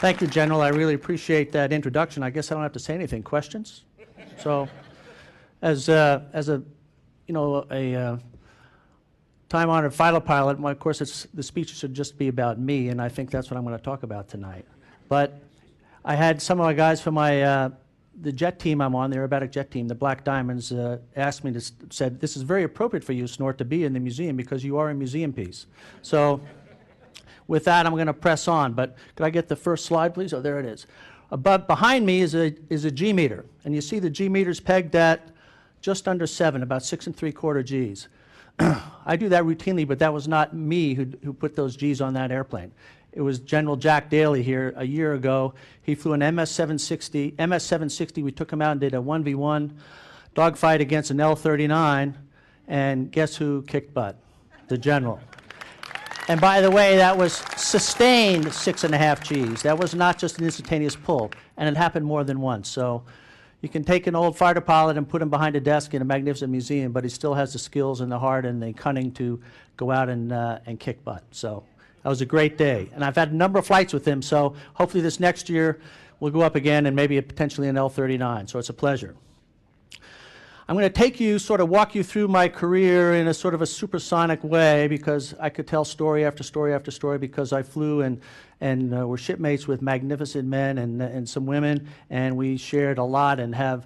Thank you, General. I really appreciate that introduction. I guess I don't have to say anything. Questions? So, as a time-honored fighter pilot, of course, the speech should just be about me, and I think that's what I'm going to talk about tonight. But I had some of my guys from the jet team I'm on, the aerobatic jet team, the Black Diamonds, asked me said, "This is very appropriate for you, Snort, to be in the museum because you are a museum piece." So, with that, I'm going to press on. But could I get the first slide, please? Oh, there it is. Behind me is a G meter, and you see the G meter's pegged at just under 7, about 6 3/4 Gs. I do that routinely, but that was not me who put those Gs on that airplane. It was General Jack Daly here a year ago. He flew an MS-760. We took him out and did a 1v1 dogfight against an L-39, and guess who kicked butt? The General. And by the way, that was sustained 6.5 Gs. That was not just an instantaneous pull, and it happened more than once. So you can take an old fighter pilot and put him behind a desk in a magnificent museum, but he still has the skills and the heart and the cunning to go out and kick butt. So that was a great day. And I've had a number of flights with him, so hopefully this next year we'll go up again and maybe potentially an L-39. So it's a pleasure. I'm going to walk you through my career in a sort of a supersonic way, because I could tell story after story after story, because I flew and were shipmates with magnificent men and some women, and we shared a lot I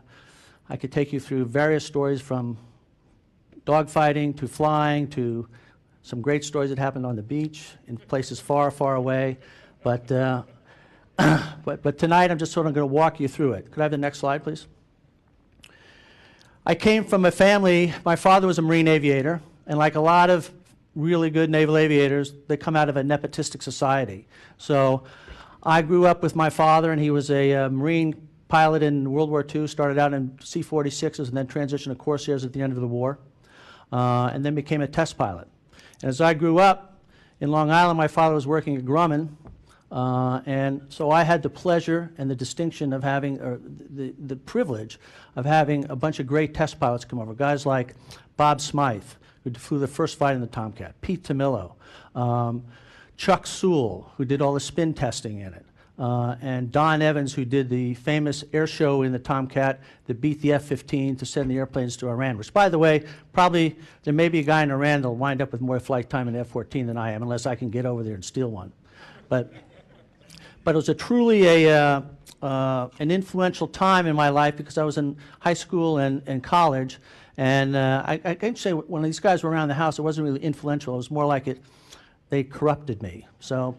could take you through various stories from dogfighting to flying to some great stories that happened on the beach in places far, far away. But tonight I'm just sort of going to walk you through it. Could I have the next slide, please? I came from a family, my father was a Marine aviator, and like a lot of really good naval aviators, they come out of a nepotistic society. So I grew up with my father, and he was a Marine pilot in World War II, started out in C-46s and then transitioned to Corsairs at the end of the war, and then became a test pilot. And as I grew up in Long Island, my father was working at Grumman, and so I had the pleasure and the distinction of having, or the privilege of having a bunch of great test pilots come over. Guys like Bob Smythe, who flew the first fight in the Tomcat, Pete Tamillo, Chuck Sewell, who did all the spin testing in it, and Don Evans, who did the famous air show in the Tomcat that beat the F-15 to send the airplanes to Iran, which, by the way, probably there may be a guy in Iran that will wind up with more flight time in the F-14 than I am, unless I can get over there and steal one. But it was truly an influential time in my life, because I was in high school and college, and I can say when these guys were around the house, it wasn't really influential. It was more like they corrupted me. So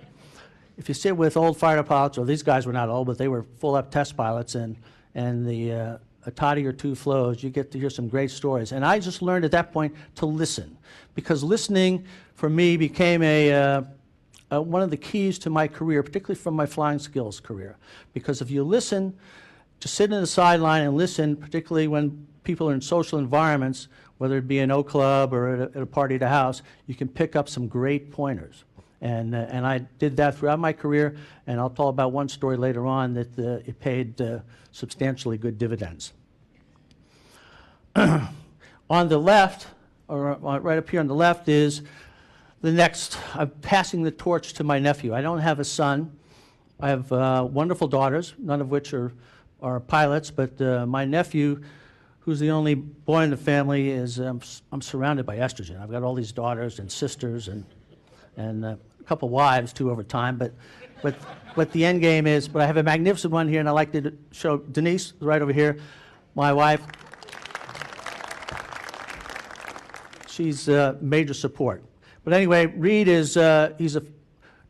if you sit with old fighter pilots, or these guys were not old, but they were full-up test pilots, and a toddy or two flows, you get to hear some great stories. And I just learned at that point to listen, because listening for me became one of the keys to my career, particularly from my flying skills career. Because if you listen, just sit in the sideline and listen, particularly when people are in social environments, whether it be an O Club or at a party at a house, you can pick up some great pointers. And I did that throughout my career, and I'll talk about one story later on that it paid substantially good dividends. On the left, or right up here on the left, is the next. I'm passing the torch to my nephew. I don't have a son. I have wonderful daughters, none of which are pilots, but my nephew, who's the only boy in the family, is I'm surrounded by estrogen. I've got all these daughters and sisters and a couple wives too over time, but the end game is, but I have a magnificent one here, and I like to show Denise right over here, my wife. She's major support. But anyway, Reed is he's a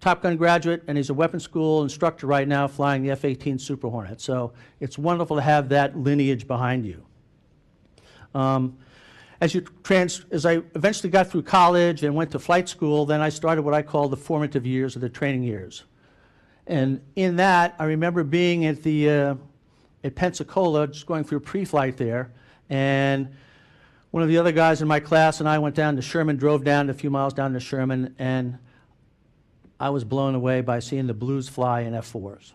Top Gun graduate, and he's a weapons school instructor right now flying the F-18 Super Hornet. So it's wonderful to have that lineage behind you. As I eventually got through college and went to flight school, then I started what I call the formative years, or the training years. And in that, I remember being at Pensacola, just going through pre-flight there, and one of the other guys in my class and I went down to Sherman, drove down a few miles down to Sherman, and I was blown away by seeing the Blues fly in F-4s.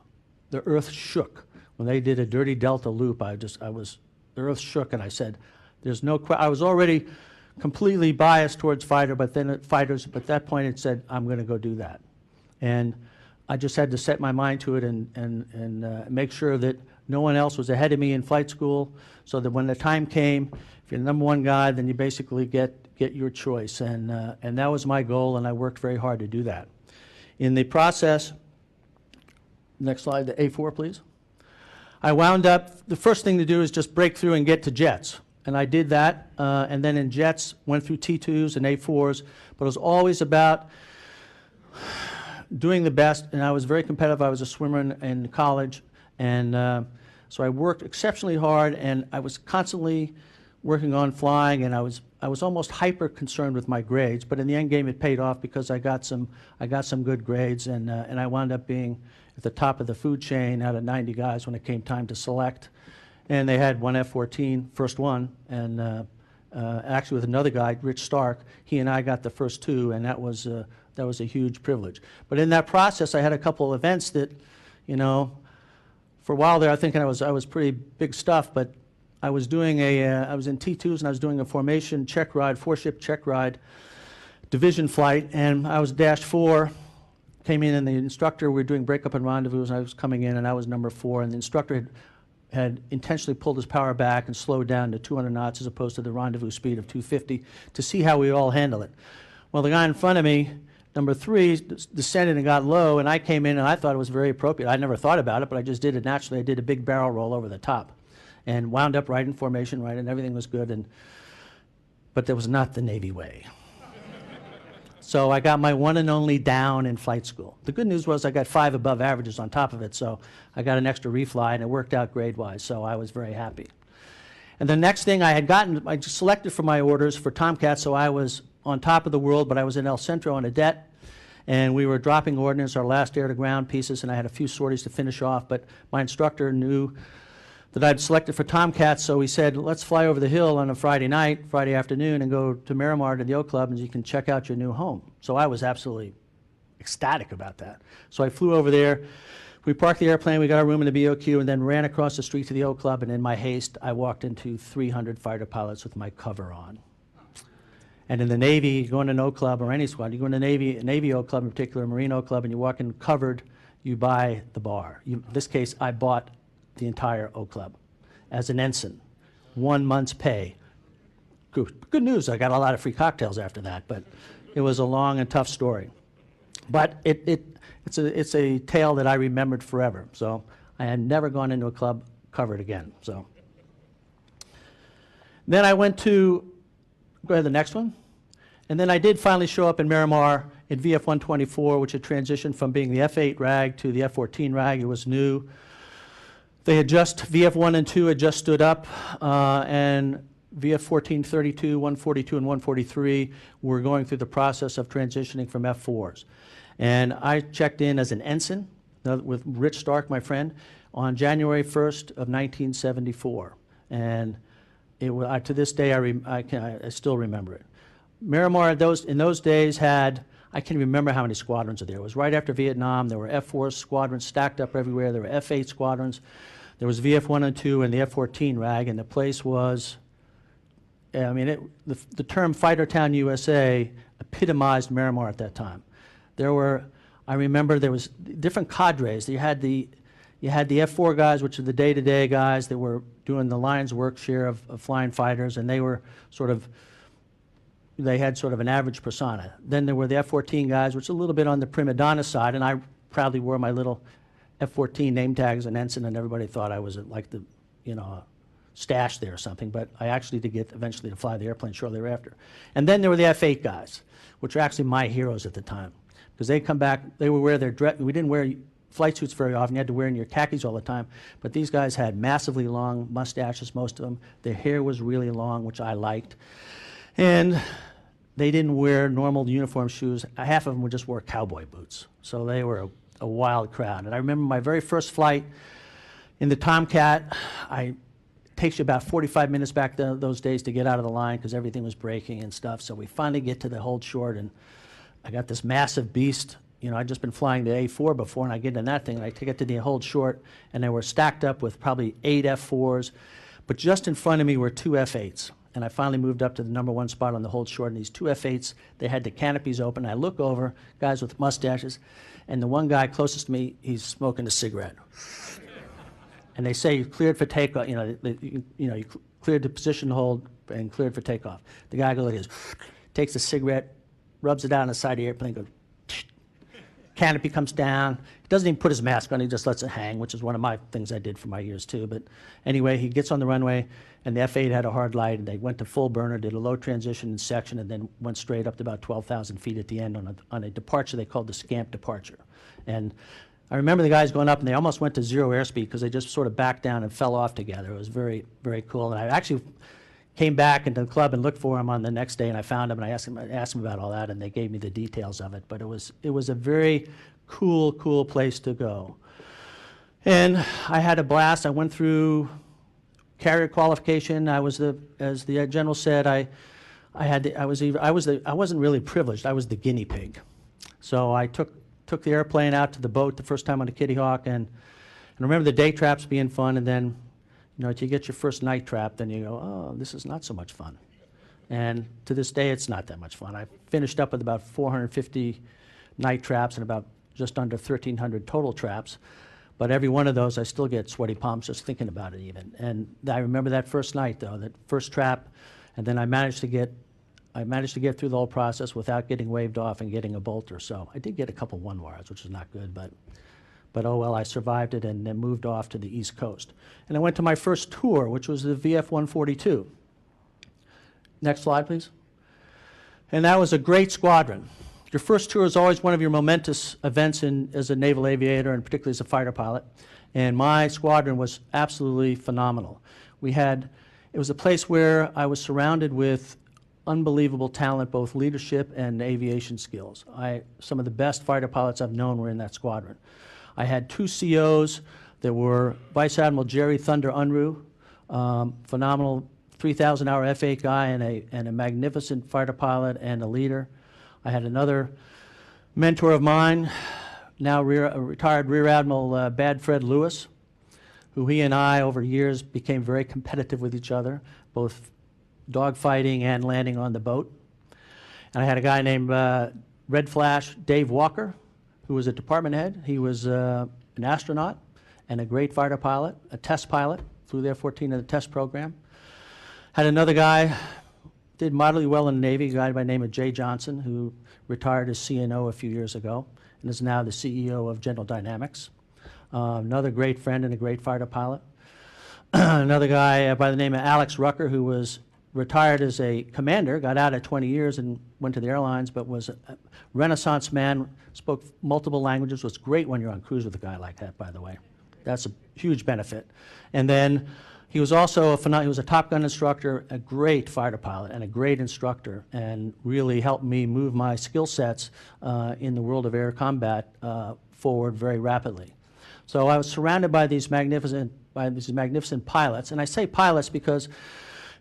The earth shook. When they did a dirty Delta loop, the earth shook, and I said, there's no, I was already completely biased towards fighters, but at that point it said, I'm going to go do that. And I just had to set my mind to it and make sure that no one else was ahead of me in flight school, so that when the time came, if you're the number one guy, then you basically get your choice. And that was my goal, and I worked very hard to do that. In the process, next slide, the A4, please. I wound up, the first thing to do is just break through and get to jets. And I did that, and then in jets, went through T2s and A4s, but it was always about doing the best, and I was very competitive. I was a swimmer in college, and so I worked exceptionally hard, and I was constantly working on flying, and I was almost hyper concerned with my grades, but in the end game it paid off because I got some good grades, and I wound up being at the top of the food chain out of 90 guys when it came time to select. And they had one F-14, first one, and actually with another guy, Rich Stark, he and I got the first two, and that was a huge privilege. But in that process, I had a couple of events that, you know, for a while there, I think I was pretty big stuff, but I was doing I was in T2s, and I was doing a formation check ride, 4-ship check ride, division flight, and I was dash 4, came in, and the instructor, we were doing breakup and rendezvous, and I was coming in, and I was number 4, and the instructor had intentionally pulled his power back and slowed down to 200 knots as opposed to the rendezvous speed of 250 to see how we all handle it. Well, the guy in front of me, number 3, descended and got low, and I came in and I thought it was very appropriate. I never thought about it, but I just did it naturally. I did a big barrel roll over the top and wound up right in formation, right, and everything was good. But that was not the Navy way. So I got my one and only down in flight school. The good news was I got 5 above averages on top of it, so I got an extra refly, and it worked out grade-wise, so I was very happy. And the next thing I just selected for my orders for Tomcat, so I was on top of the world, but I was in El Centro on a det, and we were dropping ordnance, our last air-to-ground pieces, and I had a few sorties to finish off, but my instructor knew that I'd selected for Tomcats, so he said, let's fly over the hill on a Friday night, Friday afternoon, and go to Miramar to the Oak Club, and you can check out your new home. So I was absolutely ecstatic about that. So I flew over there. We parked the airplane, we got our room in the BOQ, and then ran across the street to the Oak Club, and in my haste, I walked into 300 fighter pilots with my cover on. And in the Navy, you go into an Oak Club or any squad, you go into a Navy Oak Club, in particular a Marine Oak Club, and you walk in covered, you buy the bar. In this case, I bought the entire Oak Club as an ensign, 1 month's pay. Good news, I got a lot of free cocktails after that, but it was a long and tough story. But it's a tale that I remembered forever. So I had never gone into a club covered again. So then I went to, go ahead, the next one. And then I did finally show up in Miramar in VF-124, which had transitioned from being the F-8 RAG to the F-14 RAG. It was new. They had just, VF-1 and 2 had just stood up, and VF-14, 32, 142, and 143 were going through the process of transitioning from F-4s. And I checked in as an ensign with Rich Stark, my friend, on January 1st of 1974. And to this day, I still remember it. Miramar in those days had, I can't even remember how many squadrons are there. It was right after Vietnam. There were F-4 squadrons stacked up everywhere. There were F-8 squadrons. There was VF-1 and 2 and the F-14 RAG, and the place was, I mean, the term Fighter Town USA epitomized Miramar at that time. There were, I remember there was different cadres. You had the F-4 guys, which are the day-to-day guys that were doing the lion's work share of flying fighters, and they were they had sort of an average persona. Then there were the F-14 guys, which are a little bit on the prima donna side, and I proudly wore my little F-14 name tag as an ensign, and everybody thought I was like the, stash there or something, but I actually did get eventually to fly the airplane shortly thereafter. And then there were the F-8 guys, which were actually my heroes at the time, because they come back, they would wear their dress, we didn't wear flight suits very often, you had to wear in your khakis all the time, but these guys had massively long mustaches, most of them. Their hair was really long, which I liked. And they didn't wear normal uniform shoes. Half of them just wore cowboy boots. So they were a wild crowd. And I remember my very first flight in the Tomcat. It takes you about 45 minutes back those days to get out of the line because everything was breaking and stuff. So we finally get to the hold short, and I got this massive beast. I'd just been flying the A4 before, and I get in that thing, and I take it to the hold short, and they were stacked up with probably 8 F4s. But just in front of me were 2 F8s. And I finally moved up to the #1 spot on the hold short, and these 2 F8s, they had the canopies open. I look over, guys with mustaches, and the one guy closest to me, he's smoking a cigarette. And they say you cleared for takeoff, you cleared the position hold and cleared for takeoff. The guy goes like this, takes the cigarette, rubs it out on the side of the airplane, goes, canopy comes down. He doesn't even put his mask on, he just lets it hang, which is one of my things I did for my years too. But anyway, he gets on the runway, and the F-8 had a hard light, and they went to full burner, did a low transition and section, and then went straight up to about 12,000 feet at the end on a departure they called the scamp departure. And I remember the guys going up, and they almost went to zero airspeed because they just sort of backed down and fell off together. It was very, very cool. And I actually came back into the club and looked for him on the next day, and I found him, and I asked him about all that, and they gave me the details of it. But it was a very cool place to go. And I had a blast. I went through carrier qualification. I was as the general said, I wasn't really privileged. I was the guinea pig. So I took the airplane out to the boat the first time on the Kitty Hawk, and I remember the day traps being fun, and then, if you get your first night trap, then you go, oh, this is not so much fun. And to this day, it's not that much fun. I finished up with about 450 night traps and about just under 1,300 total traps. But every one of those, I still get sweaty palms just thinking about it even. And I remember that first night, though, that first trap, and then I managed to get through the whole process without getting waved off and getting a bolter. So I did get a couple one wires, which is not good, but oh well, I survived it and then moved off to the East Coast. And I went to my first tour, which was the VF-142. Next slide, please. And that was a great squadron. Your first tour is always one of your momentous events as a naval aviator, and particularly as a fighter pilot. And my squadron was absolutely phenomenal. It was a place where I was surrounded with unbelievable talent, both leadership and aviation skills. Some of the best fighter pilots I've known were in that squadron. I had two COs that were Vice Admiral Jerry Thunder Unruh, phenomenal 3,000-hour F-8 guy and a magnificent fighter pilot and a leader. I had another mentor of mine, now retired Rear Admiral Bad Fred Lewis, who he and I over years became very competitive with each other, both dogfighting and landing on the boat. And I had a guy named Red Flash Dave Walker, who was a department head. He was an astronaut and a great fighter pilot, a test pilot, flew the F-14 in the test program. Had another guy, did moderately well in the Navy, a guy by the name of Jay Johnson, who retired as CNO a few years ago and is now the CEO of General Dynamics. Another great friend and a great fighter pilot. Another guy by the name of Alex Rucker, who was retired as a commander, got out at 20 years and went to the airlines, but was a Renaissance man, spoke multiple languages. Was great when you're on cruise with a guy like that, by the way. That's a huge benefit. And then he was also he was a Top Gun instructor, a great fighter pilot, and a great instructor, and really helped me move my skill sets in the world of air combat forward very rapidly. So I was surrounded by these magnificent pilots, and I say pilots because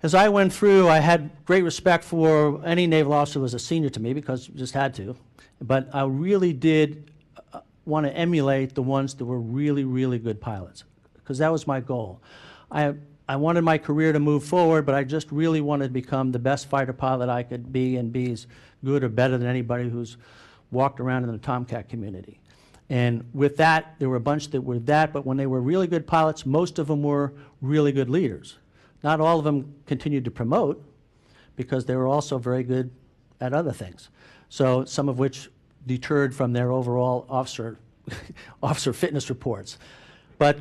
as I went through, I had great respect for any naval officer who was a senior to me because you just had to, but I really did want to emulate the ones that were really, really good pilots because that was my goal. I wanted my career to move forward, but I just really wanted to become the best fighter pilot I could be and be as good or better than anybody who's walked around in the Tomcat community. And with that, there were a bunch that were that, but when they were really good pilots, most of them were really good leaders. Not all of them continued to promote because they were also very good at other things. So some of which deterred from their overall officer fitness reports. But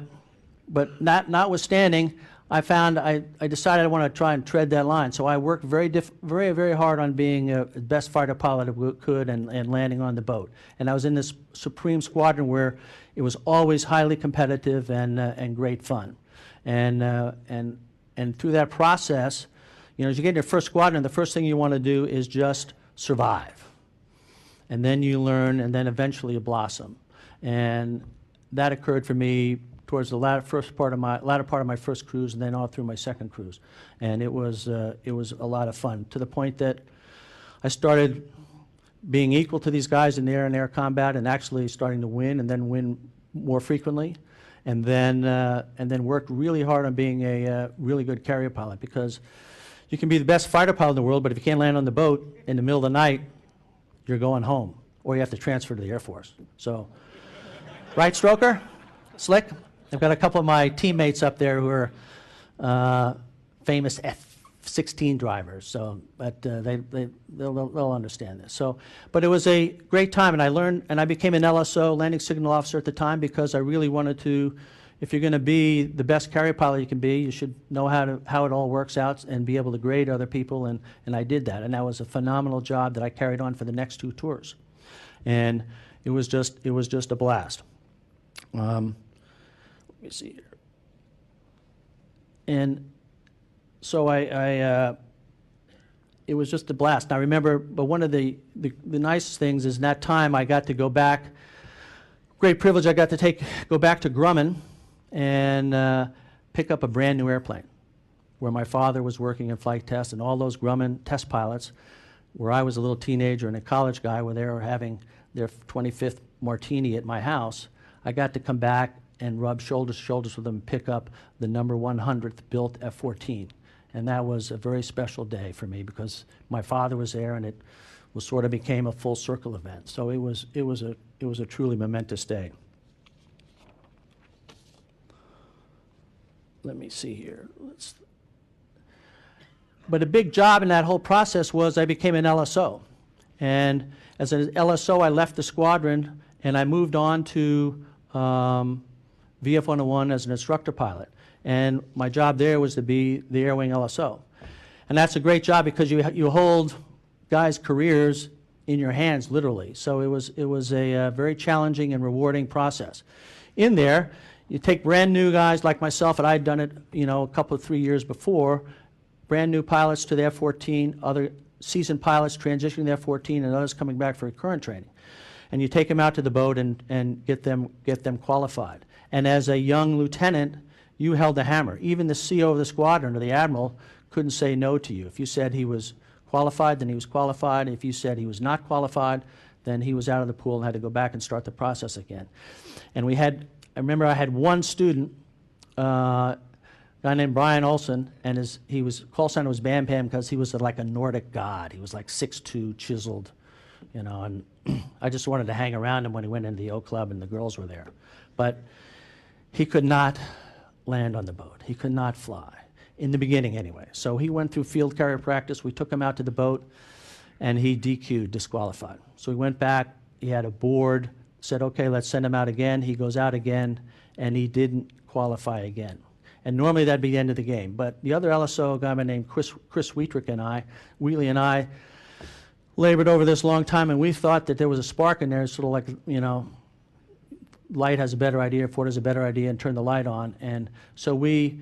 notwithstanding, I decided I want to try and tread that line. So I worked very hard on being the best fighter pilot I could and landing on the boat. And I was in this supreme squadron where it was always highly competitive and great fun. And through that process, as you get in your first squadron, the first thing you want to do is just survive. And then you learn, and then eventually you blossom. And that occurred for me towards the latter part of my first cruise, and then all through my second cruise. And it was a lot of fun, to the point that I started being equal to these guys in the air combat, and actually starting to win, and then win more frequently. And then worked really hard on being a really good carrier pilot, because you can be the best fighter pilot in the world, but if you can't land on the boat in the middle of the night, you're going home. or you have to transfer to the Air Force. So, right, Stroker? Slick? I've got a couple of my teammates up there who are famous F-16 drivers, so but they'll understand this. So, but it was a great time, and I learned, and I became an LSO, landing signal officer at the time, because I really wanted to. If you're going to be the best carrier pilot you can be, you should know how it all works out and be able to grade other people, and I did that, and that was a phenomenal job that I carried on for the next 2 tours, and it was just a blast. Let me see here, and so it was just a blast. And I remember, but one of the nicest things is in that time I got to go back. Great privilege, I got to go back to Grumman and pick up a brand new airplane where my father was working in flight test, and all those Grumman test pilots, where I was a little teenager and a college guy, where they were having their 25th martini at my house. I got to come back and rub shoulders to shoulders with them and pick up the number 100th built F-14. And that was a very special day for me because my father was there, and it was sort of became a full circle event. So it was a truly momentous day. Let me see here. But a big job in that whole process was I became an LSO. And as an LSO, I left the squadron and I moved on to VF-101 as an instructor pilot. And my job there was to be the Air Wing LSO. And that's a great job because you hold guys' careers in your hands, literally. So it was a very challenging and rewarding process. In there, you take brand new guys like myself, and I had done it, a couple of 3 years before, brand new pilots to the F-14, other seasoned pilots transitioning to the F-14, and others coming back for current training. And you take them out to the boat and get them qualified. And as a young lieutenant, you held the hammer. Even the CO of the squadron or the admiral couldn't say no to you. If you said he was qualified, then he was qualified. If you said he was not qualified, then he was out of the pool and had to go back and start the process again. And I remember I had one student, a guy named Brian Olson, and his call sign was Bam Bam because he was like a Nordic god. He was like 6'2", chiseled, and I just wanted to hang around him when he went into the O Club and the girls were there. But he could not land on the boat. He could not fly, in the beginning anyway. So he went through field carrier practice. We took him out to the boat, and he DQ'd, disqualified. So he went back. He had a board, said, okay, let's send him out again. He goes out again, and he didn't qualify again. And normally that'd be the end of the game. But the other LSO, a guy named Chris Wheatrick Wheatley and I, labored over this long time, and we thought that there was a spark in there, sort of like, light has a better idea, Ford has a better idea, and turn the light on. And so we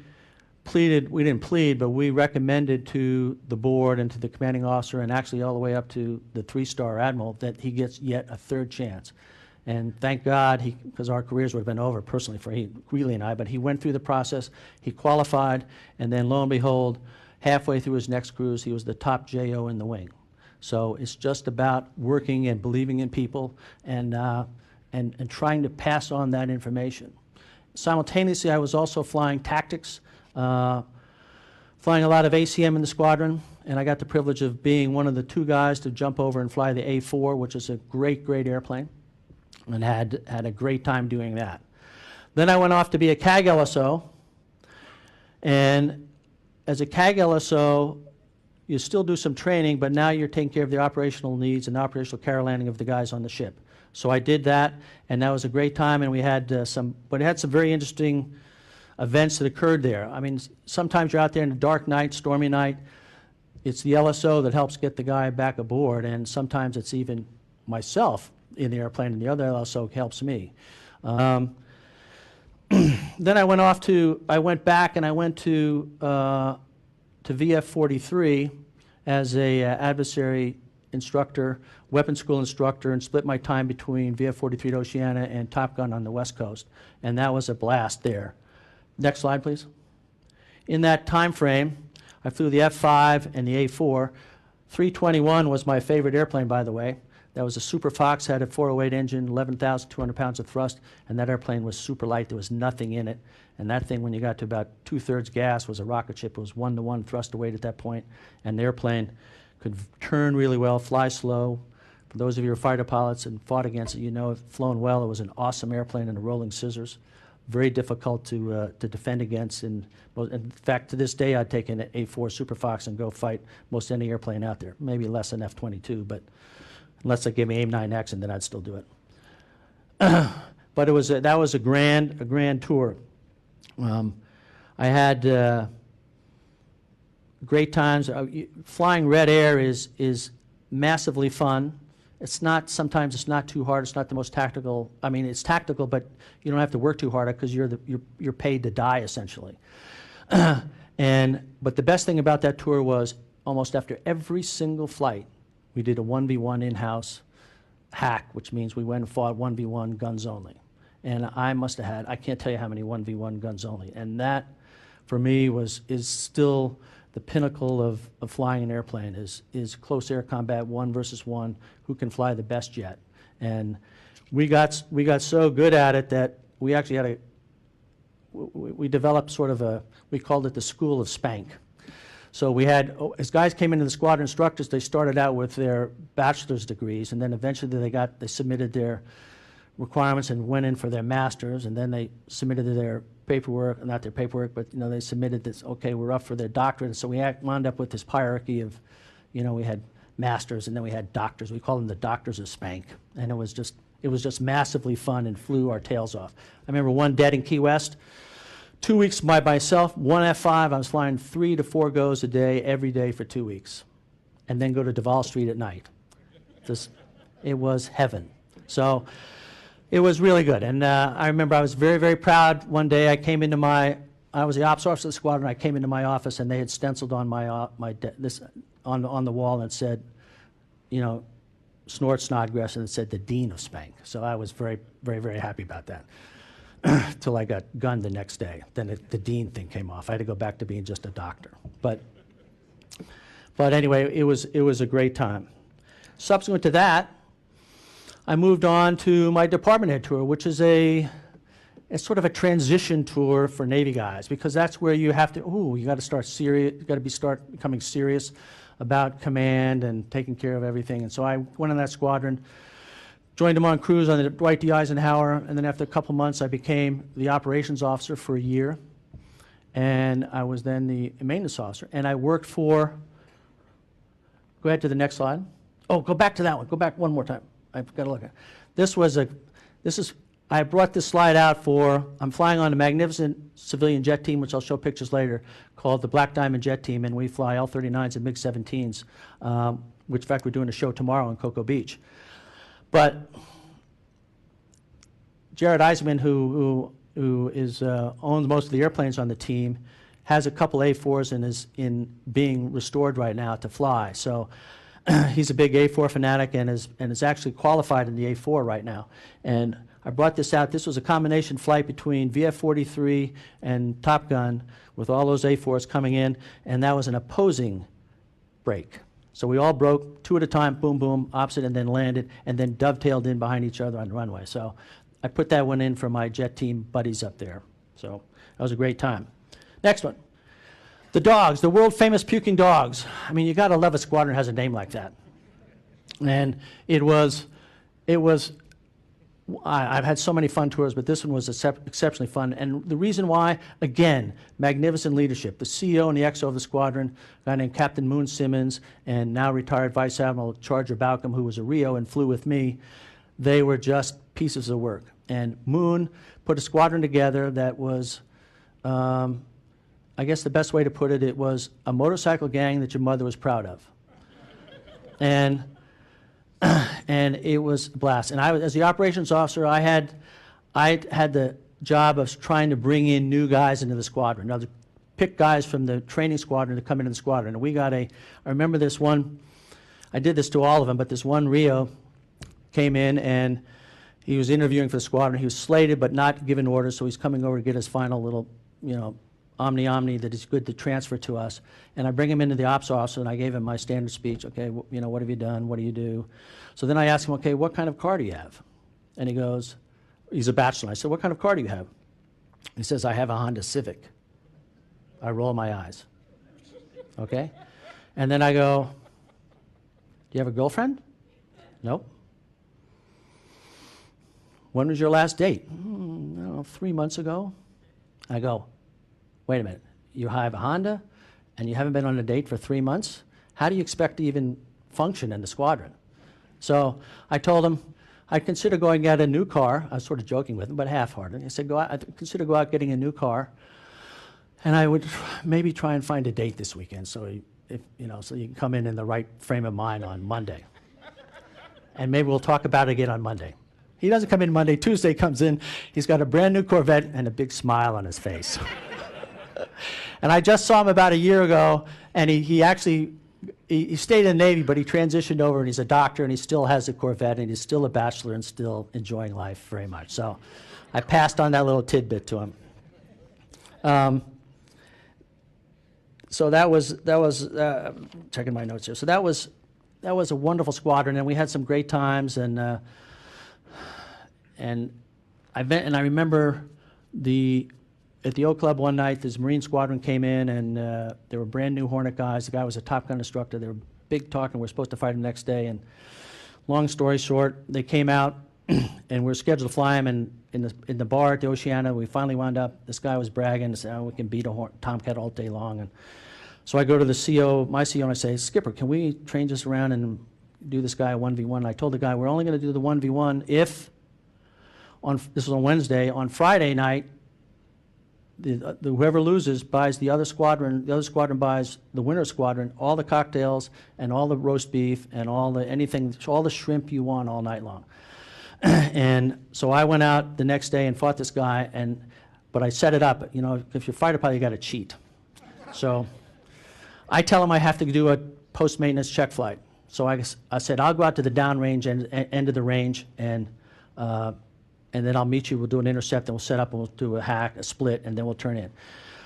didn't plead, but we recommended to the board and to the commanding officer, and actually all the way up to the 3-star admiral, that he gets yet a third chance. And thank God, because our careers would have been over personally for Wheatley and I, but he went through the process, he qualified, and then lo and behold, halfway through his next cruise, he was the top JO in the wing. So it's just about working and believing in people and trying to pass on that information. Simultaneously, I was also flying tactics, flying a lot of ACM in the squadron, and I got the privilege of being one of the 2 guys to jump over and fly the A4, which is a great, great airplane, and had a great time doing that. Then I went off to be a CAG LSO, and as a CAG LSO, you still do some training, but now you're taking care of the operational needs and the operational carrier landing of the guys on the ship. So I did that, and that was a great time, and we had some very interesting events that occurred there. I mean, sometimes you're out there in a dark night, stormy night. It's the LSO that helps get the guy back aboard, and sometimes it's even myself in the airplane, and the other LSO helps me. Then I went back and I went to VF-43 as a adversary instructor, weapons school instructor, and split my time between VF-43 at Oceana and Top Gun on the West Coast. And that was a blast there. Next slide, please. In that time frame, I flew the F-5 and the A-4. 321 was my favorite airplane, by the way. That was a Super Fox, had a 408 engine, 11,200 pounds of thrust, and that airplane was super light. There was nothing in it. And that thing, when you got to about 2/3 gas, was a rocket ship. It was 1-to-1 thrust to weight at that point, and the airplane could turn really well, fly slow, For those of you who are fighter pilots and fought against it, you know, if flown well, it was an awesome airplane and a rolling scissors. Very difficult to defend against. In fact, to this day, I'd take an A4 Super Fox and go fight most any airplane out there. Maybe less than F-22, but unless they gave me AIM-9X, and then I'd still do it. But it was that was a grand tour. I had great times. Flying Red Air is massively fun. Sometimes it's not too hard. It's not the most tactical. I mean, it's tactical, but you don't have to work too hard because you're paid to die essentially. But the best thing about that tour was almost after every single flight, we did a 1v1 in-house hack, which means we went and fought 1v1 guns only. And I must have had, I can't tell you how many 1v1 guns only. And that, for me, is still the pinnacle of flying an airplane, is close air combat, 1 versus 1, who can fly the best jet. And we got so good at it that we actually had we developed sort of we called it the School of Spank. So we had, as guys came into the squadron instructors, they started out with their bachelor's degrees, and then eventually they submitted their requirements and went in for their masters, and then they submitted their paperwork, not their paperwork, but they submitted this, okay, we're up for their doctorate. And so we wound up with this hierarchy of, we had masters and then we had doctors. We called them the doctors of Spank. And it was just massively fun and flew our tails off. I remember one dead in Key West, 2 weeks by myself, one F5, I was flying 3 to 4 goes a day, every day for 2 weeks. And then go to Duval Street at night. It was heaven. So it was really good. And I remember I was very, very proud. One day I was the ops officer of the squadron. I came into my office and they had stenciled on on the wall and it said, Snort Snodgrass, and it said the Dean of Spank. So I was very, very, very happy about that. Till I got gunned the next day. Then the Dean thing came off. I had to go back to being just a doctor. But anyway, it was a great time. Subsequent to that, I moved on to my department head tour, which is it's sort of a transition tour for Navy guys, because that's where you have to, you got to start serious, you got to start becoming serious about command and taking care of everything. And so I went on that squadron, joined them on cruise on the Dwight D. Eisenhower, and then after a couple months I became the operations officer for a year, and I was then the maintenance officer, and I worked for, go ahead to the next slide. Oh, go back to that one, go back one more time. I've got to look at. I brought this slide out I'm flying on a magnificent civilian jet team, which I'll show pictures later, called the Black Diamond Jet Team, and we fly L-39s and MiG-17s, which in fact we're doing a show tomorrow in Cocoa Beach. But Jared Eisenman, who owns most of the airplanes on the team, has a couple A4s and is being restored right now to fly. So he's a big A4 fanatic and is actually qualified in the A4 right now. And I brought this out. This was a combination flight between VF-43 and Top Gun with all those A4s coming in, and that was an opposing break. So we all broke 2 at a time, boom, boom, opposite, and then landed, and then dovetailed in behind each other on the runway. So I put that one in for my jet team buddies up there. So that was a great time. Next one. The dogs, the world-famous puking dogs. I mean, you got to love a squadron that has a name like that. And I've had so many fun tours, but this one was exceptionally fun. And the reason why, again, magnificent leadership. The CEO and the XO of the squadron, a guy named Captain Moon Simmons, and now retired Vice Admiral Charger Balcom, who was a Rio and flew with me, they were just pieces of work. And Moon put a squadron together that was, I guess the best way to put it, it was a motorcycle gang that your mother was proud of. And it was a blast. And as the operations officer, I had the job of trying to bring in new guys into the squadron. Now, pick guys from the training squadron to come into the squadron. And I remember this one, I did this to all of them, but this one Rio came in and he was interviewing for the squadron. He was slated but not given orders, so he's coming over to get his final little, omni that is good to transfer to us. And I bring him into the ops officer and I gave him my standard speech. Okay, what have you done? What do you do? So then I asked him, okay, what kind of car do you have? And he goes, he's a bachelor. I said, what kind of car do you have? He says, I have a Honda Civic. I roll my eyes. Okay? And then I go, do you have a girlfriend? Nope. When was your last date? I don't know, 3 months ago. I go, wait a minute, you have a Honda and you haven't been on a date for 3 months? How do you expect to even function in the squadron? So I told him I'd consider going and get a new car. I was sort of joking with him, but half-hearted. I said, I'd consider go out getting a new car, and I would maybe try and find a date this weekend, so so you can come in the right frame of mind on Monday. And maybe we'll talk about it again on Monday. He doesn't come in Monday. Tuesday comes in. He's got a brand new Corvette and a big smile on his face. And I just saw him about a year ago, and he actually stayed in the Navy, but he transitioned over, and he's a doctor, and he still has a Corvette, and he's still a bachelor and still enjoying life very much. So I passed on that little tidbit to him. So that was checking my notes here. So that was a wonderful squadron, and we had some great times. And I remember at the Oak Club one night, this Marine squadron came in, and there were brand new Hornet guys. The guy was a Top Gun instructor. They were big talk, and we were supposed to fight him the next day. And long story short, they came out, and we were scheduled to fly him. And in the bar at the Oceana, we finally wound up. This guy was bragging and said, "Oh, we can beat a Tomcat all day long." And so I go to the CO, my CO, and I say, "Skipper, can we train this around and do this guy a 1v1?" And I told the guy, "We're only going to do the 1v1 if this was on Wednesday. On Friday night, whoever loses buys the other squadron buys the winner squadron all the cocktails and all the roast beef and all the shrimp you want all night long." And so I went out the next day and fought this guy, but I set it up. If you're a fighter pilot, you got to cheat. So I tell him I have to do a post-maintenance check flight. So I said, I'll go out to the downrange end of the range, and then I'll meet you. We'll do an intercept, and we'll set up, and we'll do a split, and then we'll turn in.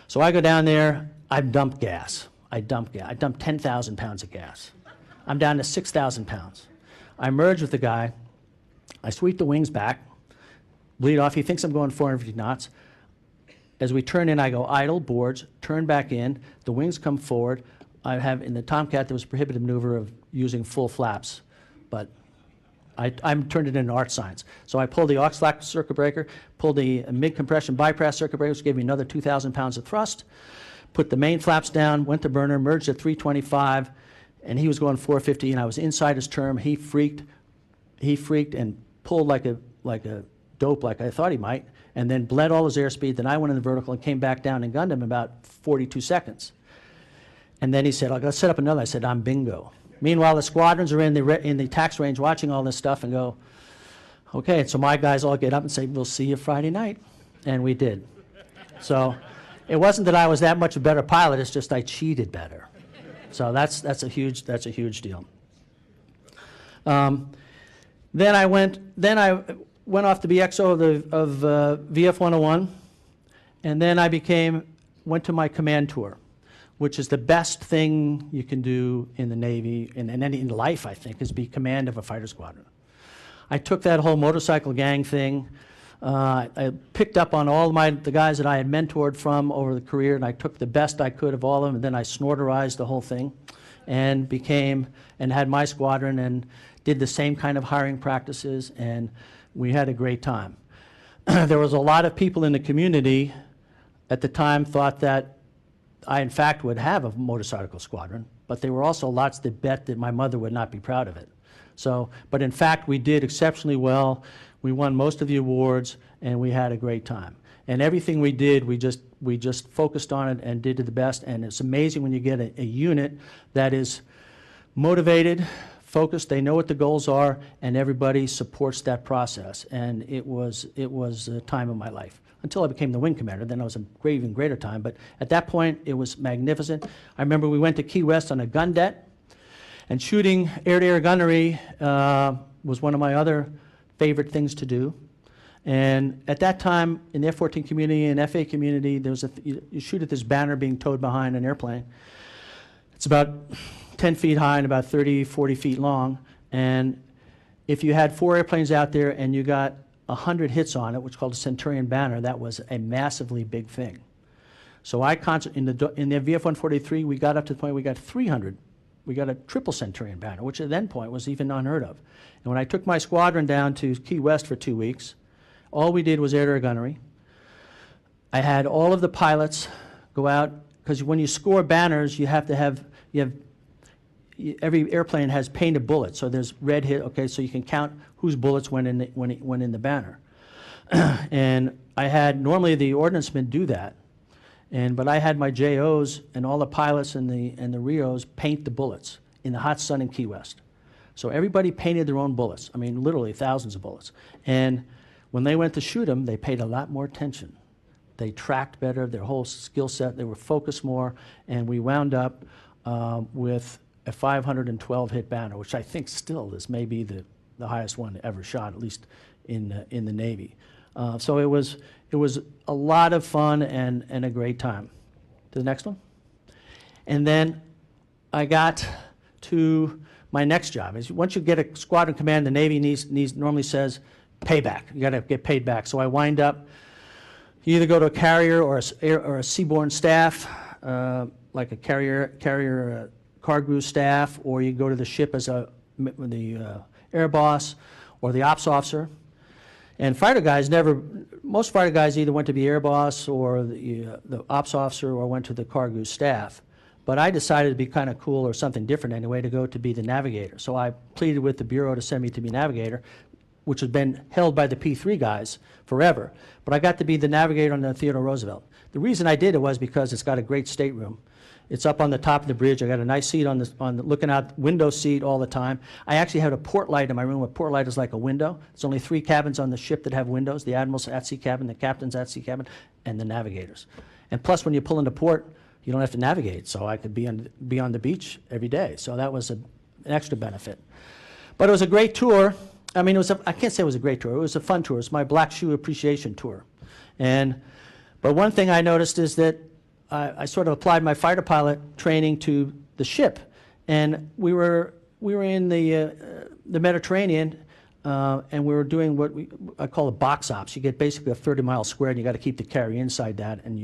So I go down there. I dump gas. I dump 10,000 pounds of gas. I'm down to 6,000 pounds. I merge with the guy. I sweep the wings back, bleed off. He thinks I'm going 450 knots. As we turn in, I go idle, boards, turn back in. The wings come forward. In the Tomcat, there was a prohibitive maneuver of using full flaps, but I'm turned it into art science. So I pulled the aux slack circuit breaker, pulled the mid-compression bypass circuit breaker, which gave me another 2,000 pounds of thrust, put the main flaps down, went to burner, merged at 325, and he was going 450, and I was inside his term. He freaked and pulled like a dope, like I thought he might, and then bled all his airspeed. Then I went in the vertical and came back down and gunned him in about 42 seconds. And then he said, "I'll go set up another." I said, "I'm bingo." Meanwhile, the squadrons are in the tax range watching all this stuff and go, "Okay." So my guys all get up and say, "We'll see you Friday night." And we did. So it wasn't that I was that much a better pilot, it's just I cheated better. So that's a huge deal. Then I went off to be XO of VF 101, and then I went to my command tour, which is the best thing you can do in the Navy and in life, I think, is be command of a fighter squadron. I took that whole motorcycle gang thing. I picked up on all the guys that I had mentored from over the career, and I took the best I could of all of them, and then I snorterized the whole thing and had my squadron and did the same kind of hiring practices, and we had a great time. There was a lot of people in the community at the time thought that I, in fact, would have a motorcycle squadron, but there were also lots that bet that my mother would not be proud of it. But in fact, we did exceptionally well. We won most of the awards, and we had a great time. And everything we did, we just focused on it and did to the best. And it's amazing when you get a unit that is motivated, focused, they know what the goals are, and everybody supports that process. And it was a time of my life. Until I became the wing commander, then it was even greater time. But at that point, it was magnificent. I remember we went to Key West on a gun det, and shooting air-to-air gunnery was one of my other favorite things to do. And at that time, in the F-14 community and FA community, you shoot at this banner being towed behind an airplane. It's about 10 feet high and about 30, 40 feet long. And if you had 4 airplanes out there and you got 100 hits on it, which is called a Centurion banner, that was a massively big thing. So in the VF-143, we got up to the point where we got 300 we got a triple Centurion banner, which at that point was even unheard of. And when I took my squadron down to Key West for 2 weeks, all we did was air-to-air gunnery. I had all of the pilots go out, because when you score banners, you have every airplane has painted bullets, so there's red hit, okay, so you can count whose bullets went in the banner. And I had, normally the ordnancemen do that, but I had my JOs and all the pilots and the RIOs paint the bullets in the hot sun in Key West. So everybody painted their own bullets, I mean literally thousands of bullets. And when they went to shoot them, they paid a lot more attention. They tracked better, their whole skill set, they were focused more, and we wound up with a 512 hit banner, which I think still is maybe the highest one ever shot, at least in the Navy. So it was a lot of fun and a great time. To the next one. And then I got to my next job. Once you get a squadron command, the Navy normally says payback. You got to get paid back. So I wind up, you either go to a carrier or a seaborne staff, like a carrier cargo staff, or you go to the ship as the air boss or the ops officer. And fighter guys most fighter guys either went to be air boss or the ops officer or went to the cargo staff. But I decided to be kind of cool or something different anyway, to go to be the navigator. So I pleaded with the Bureau to send me to be navigator, which had been held by the P3 guys forever. But I got to be the navigator on the Theodore Roosevelt. The reason I did it was because it's got a great stateroom. It's up on the top of the bridge. I got a nice seat on the looking out window seat all the time. I actually had a port light in my room. A port light is like a window. There's only 3 cabins on the ship that have windows: the admiral's at-sea cabin, the captain's at-sea cabin, and the navigators. And plus, when you pull into port, you don't have to navigate. So I could be on the beach every day. So that was an extra benefit. But it was a great tour. I mean, I can't say it was a great tour. It was a fun tour. It's my black shoe appreciation tour. But one thing I noticed is that I sort of applied my fighter pilot training to the ship, and we were in the Mediterranean, and we were doing what I call a box ops. You get basically a 30-mile square, and you got to keep the carrier inside that, and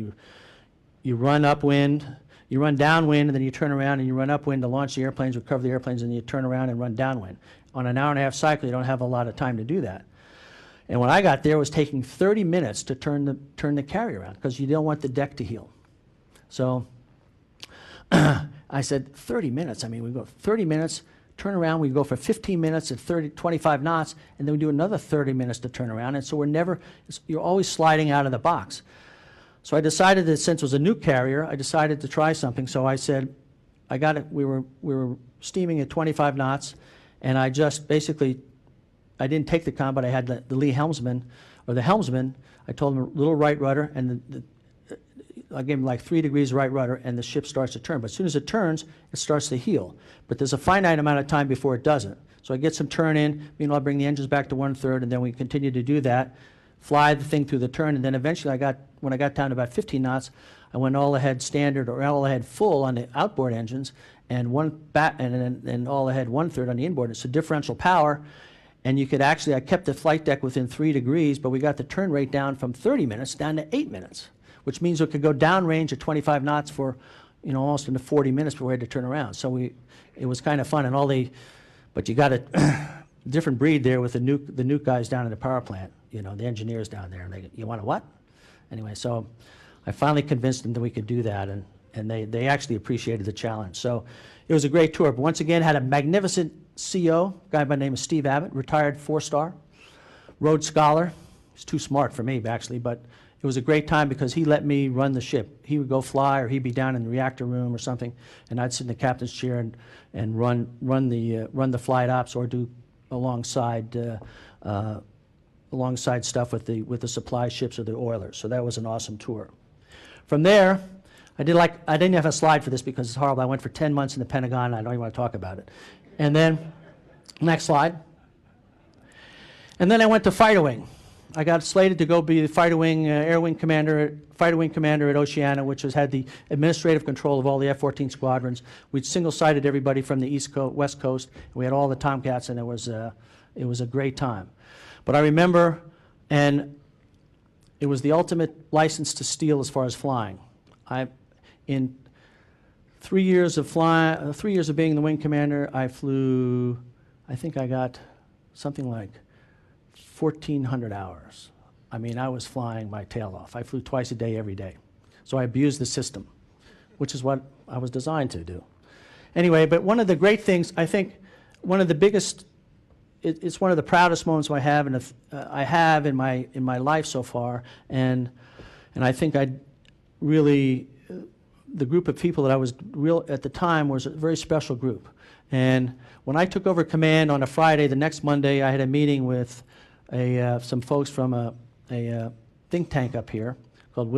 you run upwind, you run downwind, and then you turn around and you run upwind to launch the airplanes, recover the airplanes, and you turn around and run downwind. On an hour-and-a-half cycle, you don't have a lot of time to do that. And when I got there, it was taking 30 minutes to turn the carrier around, because you don't want the deck to heal. So I said, 30 minutes? I mean, we go 30 minutes, turn around, we go for 15 minutes at 25 knots, and then we do another 30 minutes to turn around. And so you're always sliding out of the box. So I decided that since it was a new carrier, I decided to try something. So I said, I got it. We were steaming at 25 knots, and I just basically, I didn't take the comm, but I had the lee helmsman, or the helmsman. I told him a little right rudder, and I gave him like 3 degrees right rudder, and the ship starts to turn. But as soon as it turns, it starts to heel. But there's a finite amount of time before it doesn't. So I get some turn in. Meanwhile, I bring the engines back to 1/3, and then we continue to do that, fly the thing through the turn, and then eventually when I got down to about 15 knots, I went all ahead standard or all ahead full on the outboard engines, and and all ahead 1/3 on the inboard. It's a differential power, and you could actually, I kept the flight deck within 3 degrees, but we got the turn rate down from 30 minutes down to 8 minutes. Which means we could go downrange at 25 knots for, almost into 40 minutes before we had to turn around. So it was kind of fun, but you got a different breed there with the nuke guys down in the power plant, the engineers down there, and you want a what? Anyway, so I finally convinced them that we could do that, and they actually appreciated the challenge. So it was a great tour. But once again, had a magnificent CO, a guy by the name of Steve Abbott, retired 4-star, Rhodes Scholar. He's too smart for me, actually, but it was a great time because he let me run the ship. He would go fly, or he'd be down in the reactor room or something, and I'd sit in the captain's chair and run the flight ops, or do alongside stuff with the supply ships or the oilers. So that was an awesome tour. From there, I didn't have a slide for this because it's horrible. I went for 10 months in the Pentagon. And I don't even want to talk about it. And then, next slide. And then I went to fighter wing. I got slated to go be the fighter wing commander at Oceana, which had the administrative control of all the F-14 squadrons. We'd single-sided everybody from the East Coast, West Coast. We had all the Tomcats, and it was a great time. But I remember, and it was the ultimate license to steal as far as flying. In 3 years of flying, 3 years of being the wing commander, I flew, I think I got something like 1,400 hours. I mean, I was flying my tail off. I flew twice a day, every day. So I abused the system, which is what I was designed to do. Anyway, but one of the great things, I think, one of the biggest, it's one of the proudest moments I have, in my life so far, and I think I really, the group of people that I was at the time was a very special group. And when I took over command on a Friday, the next Monday I had a meeting with some folks from a think tank up here called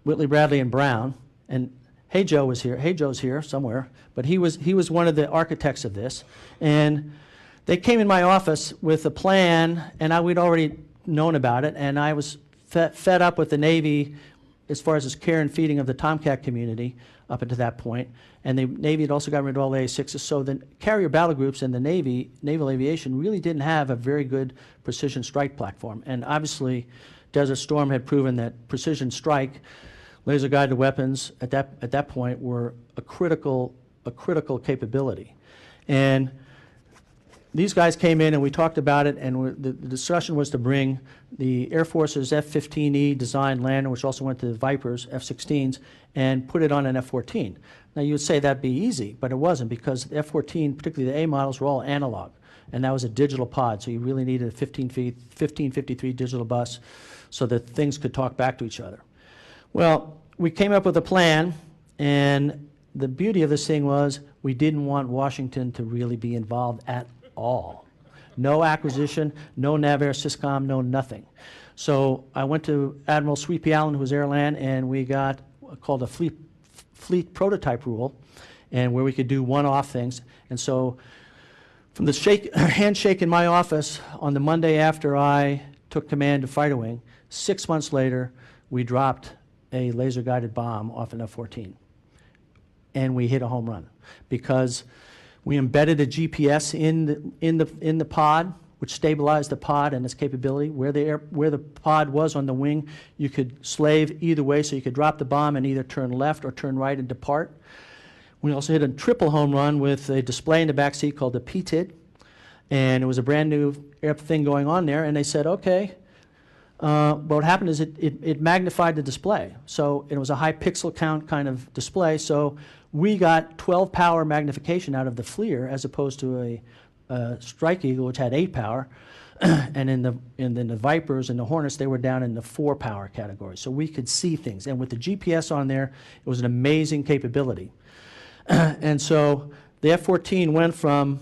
Whitley, Bradley, and Brown. And Hey Joe was here. Hey Joe's here somewhere, but he was one of the architects of this. And they came in my office with a plan, and we'd already known about it, and I was fed up with the Navy as far as its care and feeding of the Tomcat community up until that point. And the Navy had also gotten rid of all the A6s, so the carrier battle groups and the Navy, naval aviation, really didn't have a very good precision strike platform. And obviously, Desert Storm had proven that precision strike, laser-guided weapons at that point were a critical capability. And these guys came in and we talked about it, and the discussion was to bring the Air Force's F-15E designed lander, which also went to the Vipers, F-16s, and put it on an F-14. Now you would say that'd be easy, but it wasn't, because the F-14, particularly the A models, were all analog, and that was a digital pod, so you really needed a 1553 digital bus so that things could talk back to each other. Well, we came up with a plan, and the beauty of this thing was we didn't want Washington to really be involved at all. No acquisition, no NavAir Syscom, no nothing. So I went to Admiral Sweet Pea Allen, who was Airland, and we got called a fleet prototype rule, and where we could do one-off things. And so from the handshake in my office on the Monday after I took command of Fighter Wing, 6 months later, we dropped a laser-guided bomb off an F-14. And we hit a home run, because we embedded a GPS in the pod, which stabilized the pod and its capability. Where the pod was on the wing, you could slave either way, so you could drop the bomb and either turn left or turn right and depart. We also hit a triple home run with a display in the back seat called the PTID, and it was a brand new thing going on there. And they said, okay. What happened is it magnified the display, so it was a high pixel count kind of display. So we got 12 power magnification out of the FLIR as opposed to a Strike Eagle, which had 8 power, and in the Vipers and the Hornets, they were down in the 4 power category. So we could see things, and with the GPS on there, it was an amazing capability. And so the F-14 went from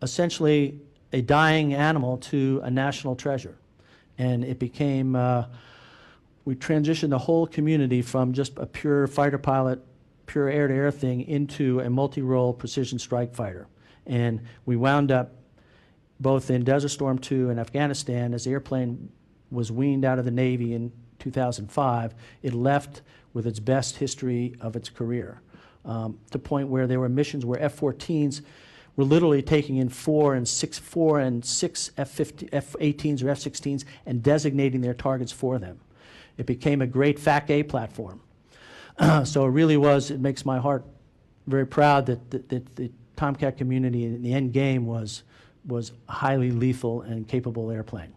essentially a dying animal to a national treasure. And it became, we transitioned the whole community from just a pure fighter pilot, pure air-to-air thing into a multi-role precision strike fighter. And we wound up both in Desert Storm 2 and Afghanistan. As the airplane was weaned out of the Navy in 2005, it left with its best history of its career, to the point where there were missions where F-14s were literally taking in 4 and 6 F-18s or F-16s and designating their targets for them. It became a great FAC-A platform. So it really was, it makes my heart very proud that the Tomcat community in the end game was a highly lethal and capable airplane.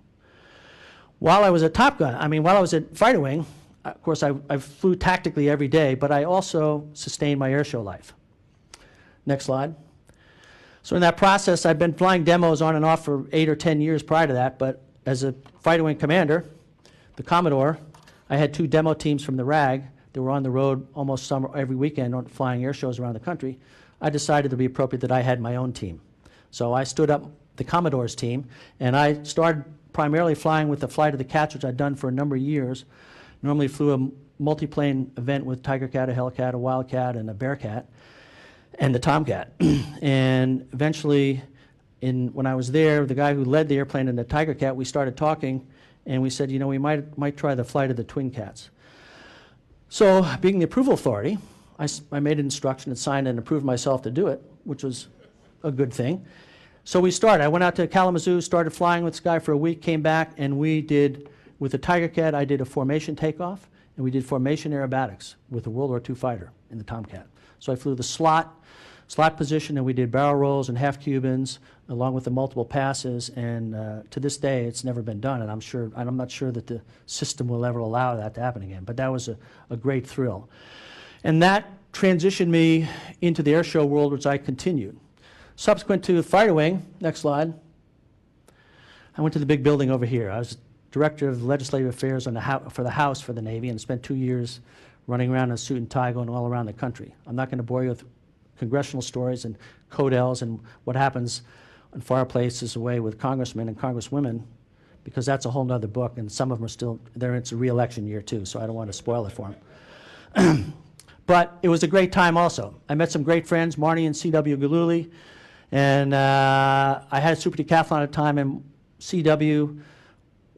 While I was at Top Gun, while I was at Fighter Wing, of course I flew tactically every day, but I also sustained my airshow life. Next slide. So in that process, I've been flying demos on and off for 8 or 10 years prior to that, but as a Fighter Wing commander, the Commodore, I had 2 demo teams from the RAG that were on the road almost every weekend on flying air shows around the country. I decided it would be appropriate that I had my own team. So I stood up the Commodore's team, and I started primarily flying with the Flight of the Cats, which I'd done for a number of years. Normally flew a multi-plane event with Tiger Cat, a Hellcat, a Wildcat, and a Bearcat, and the Tomcat. And eventually, when I was there, the guy who led the airplane in the Tiger Cat, we started talking, and we said, we might try the Flight of the Twin Cats. So, being the approval authority, I made an instruction and signed and approved myself to do it, which was a good thing. So we started. I went out to Kalamazoo, started flying with this guy for a week, came back, and we did, with the Tiger Cat, I did a formation takeoff, and we did formation aerobatics with a World War II fighter in the Tomcat. So I flew the slot position, and we did barrel rolls and half Cubans along with the multiple passes, and to this day it's never been done, and I'm not sure that the system will ever allow that to happen again, but that was a great thrill. And that transitioned me into the air show world, which I continued. Subsequent to fighter wing, next slide, I went to the big building over here. I was director of legislative affairs for the House for the Navy, and spent 2 years running around in a suit and tie going all around the country. I'm not going to bore you with congressional stories and codels and what happens in far places away with congressmen and congresswomen, because that's a whole nother book, and some of them are still, it's a re-election year too, so I don't want to spoil it for them. But it was a great time also. I met some great friends, Marnie and C.W. Galuli, and I had a super decathlon at the time, and C.W.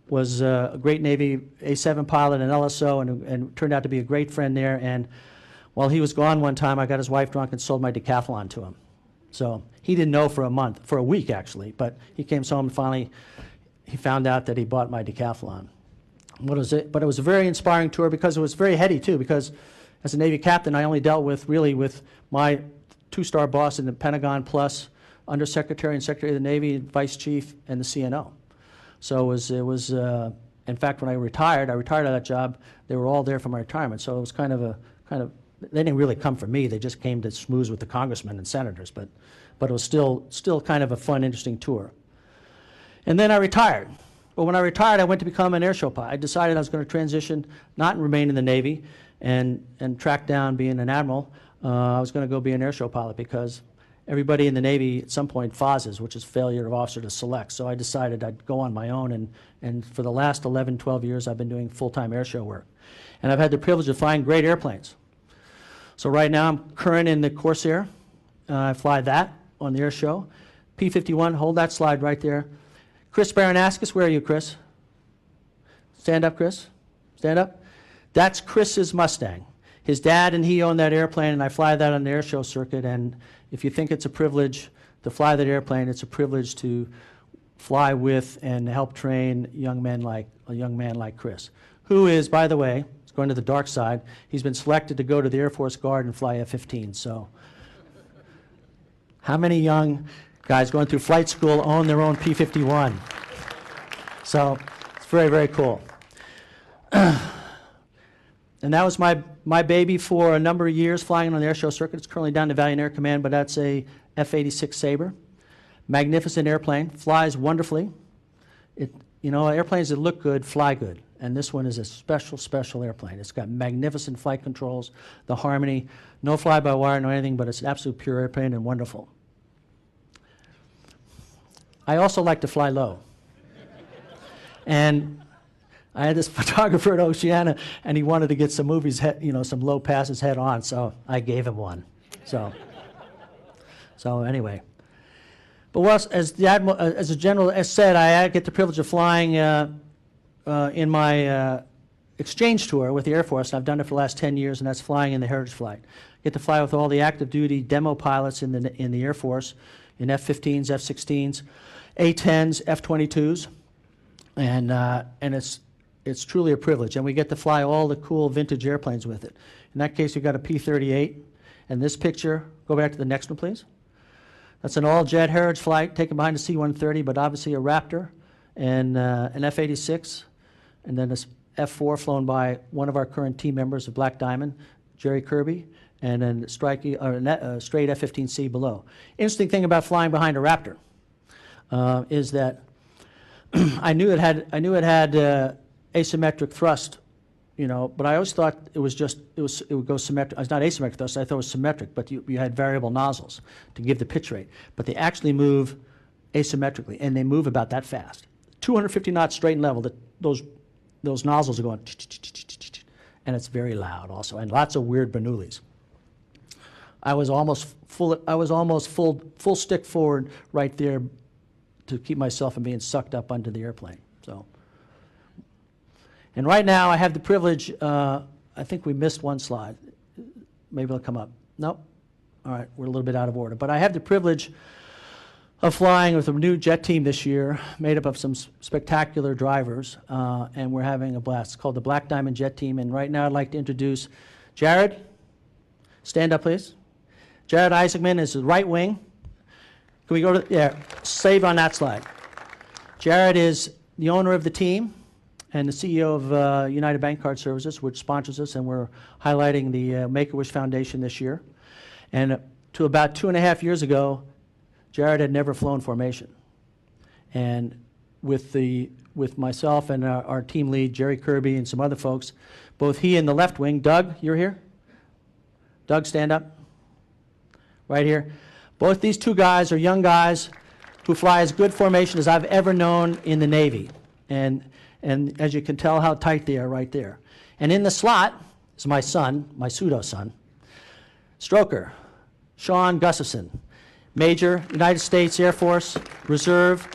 was a great Navy A7 pilot and LSO, and turned out to be a great friend there. And while he was gone one time, I got his wife drunk and sold my decathlon to him. So he didn't know for a week actually, but he came home and finally he found out that he bought my decathlon. But it was a very inspiring tour because it was very heady too, because as a Navy captain, I only dealt with my two-star boss in the Pentagon, plus Undersecretary and Secretary of the Navy, Vice Chief, and the CNO. So it was in fact, when I retired out of that job, they were all there for my retirement. So it was kind of, they didn't really come for me. They just came to schmooze with the congressmen and senators. But it was still kind of a fun, interesting tour. And then I retired. But when I retired, I went to become an airshow pilot. I decided I was going to transition, not remain in the Navy, and track down being an admiral. I was going to go be an airshow pilot because everybody in the Navy at some point FOSS, which is failure of officer to select. So I decided I'd go on my own, and for the last 11, 12 years, I've been doing full-time airshow work. And I've had the privilege of flying great airplanes. So right now I'm current in the Corsair. I fly that on the airshow. P-51, hold that slide right there. Chris Baranakis, where are you, Chris? Stand up, Chris. Stand up. That's Chris's Mustang. His dad and he own that airplane, and I fly that on the airshow circuit. And if you think it's a privilege to fly that airplane, it's a privilege to fly with and help train a young man like Chris, who is, by the way, is going to the dark side. He's been selected to go to the Air Force Guard and fly F-15. So how many young guys going through flight school own their own P-51? So it's very, very cool. And that was my baby for a number of years, flying on the airshow circuit. It's currently down to Valiant Air Command, but that's a F-86 Sabre. Magnificent airplane, flies wonderfully. Airplanes that look good fly good, and this one is a special, special airplane. It's got magnificent flight controls, the harmony, no fly-by-wire, no anything, but it's an absolute pure airplane and wonderful. I also like to fly low. And I had this photographer at Oceana, and he wanted to get some movies, some low passes head on, so I gave him one. So anyway. But as the general said, I get the privilege of flying in my exchange tour with the Air Force, and I've done it for the last 10 years, and that's flying in the Heritage Flight. I get to fly with all the active duty demo pilots in the Air Force, in F-15s, F-16s, A-10s, F-22s, and it's truly a privilege, and we get to fly all the cool vintage airplanes with it. In that case, we've got a P-38, and this picture, go back to the next one, please. That's an all-jet Heritage Flight taken behind a C-130, but obviously a Raptor, and an F-86, and then this F-4 flown by one of our current team members of Black Diamond, Jerry Kirby, and then a straight F-15C below. Interesting thing about flying behind a Raptor is that I knew it had asymmetric thrust, but I always thought it would go symmetric. It's not asymmetric thrust. I thought it was symmetric, but you had variable nozzles to give the pitch rate. But they actually move asymmetrically, and they move about that fast. 250 knots straight and level. Those nozzles are going, and it's very loud also, and lots of weird Bernoullis. I was almost full stick forward right there to keep myself from being sucked up under the airplane. So. And right now, I have the privilege, I think we missed one slide. Maybe it'll come up. Nope. All right, we're a little bit out of order. But I have the privilege of flying with a new jet team this year, made up of some spectacular drivers, and we're having a blast. It's called the Black Diamond Jet Team, and right now I'd like to introduce Jared. Stand up, please. Jared Isaacman is the right wing. Can we go to, yeah, save on that slide. Jared is the owner of the team and the CEO of United Bank Card Services, which sponsors us, and we're highlighting the Make-A-Wish Foundation this year. And to about 2.5 years ago, Jared had never flown formation. And with myself and our team lead, Jerry Kirby, and some other folks, both he and the left wing, Doug, you're here? Doug, stand up. Right here. Both these two guys are young guys who fly as good formation as I've ever known in the Navy. And as you can tell how tight they are right there. And in the slot is my son, my pseudo-son, Stroker, Sean Gustafson, Major, United States Air Force, Reserve,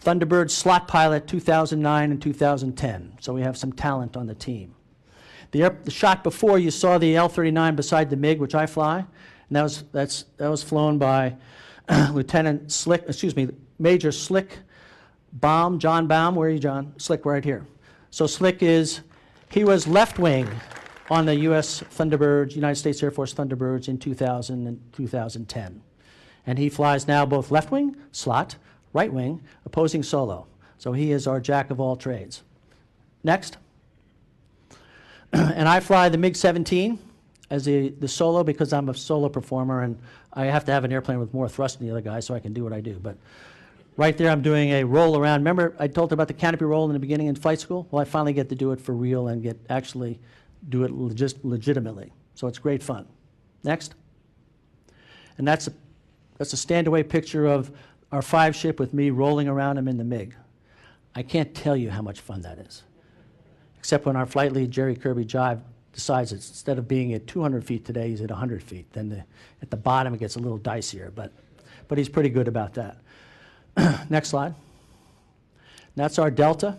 Thunderbird slot pilot 2009 and 2010. So we have some talent on the team. The shot before, you saw the L-39 beside the MiG, which I fly. And that was flown by Lieutenant Slick, Major Slick Baum, John Baum. Where are you, John? Slick right here. So Slick he was left wing on the U.S. Thunderbirds, United States Air Force Thunderbirds in 2000 and 2010. And he flies now both left wing, slot, right wing, opposing solo. So he is our jack of all trades. Next. And I fly the MiG-17 as the solo because I'm a solo performer and I have to have an airplane with more thrust than the other guy so I can do what I do. But right there I'm doing a roll around. Remember I told you about the canopy roll in the beginning in flight school? Well, I finally get to do it for real and actually do it legitimately. So it's great fun. Next. And that's a stand-away picture of our 5 ship with me rolling around him in the MiG. I can't tell you how much fun that is. Except when our flight lead, Jerry Kirby Jive, decides it's, instead of being at 200 feet today, he's at 100 feet. Then at the bottom, it gets a little dicier, but he's pretty good about that. Next slide. That's our Delta.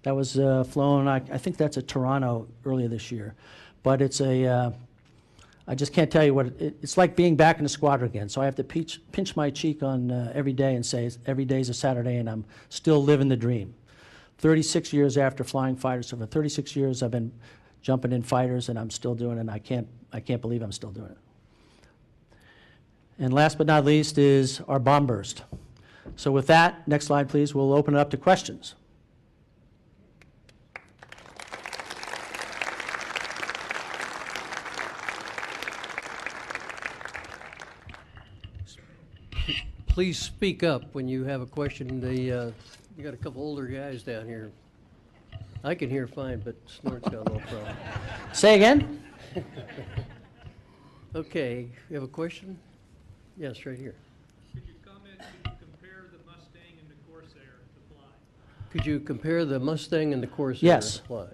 That was flown, I think that's at Toronto earlier this year. But it's I just can't tell you what, it's like being back in the squadron again. So I have to pinch my cheek on every day and say every day is a Saturday and I'm still living the dream. 36 years after flying fighters, so for 36 years I've been jumping in fighters and I'm still doing it, and I can't believe I'm still doing it. And last but not least is our bomb burst. So with that, next slide please, we'll open it up to questions. Please speak up when you have a question. You got a couple older guys down here. I can hear fine, but Snort's got a little problem. Say again? Okay, you have a question? Yes, right here. Could you comment, could you compare the Mustang and the Corsair to fly? Could you compare the Mustang and the Corsair Yes. to fly?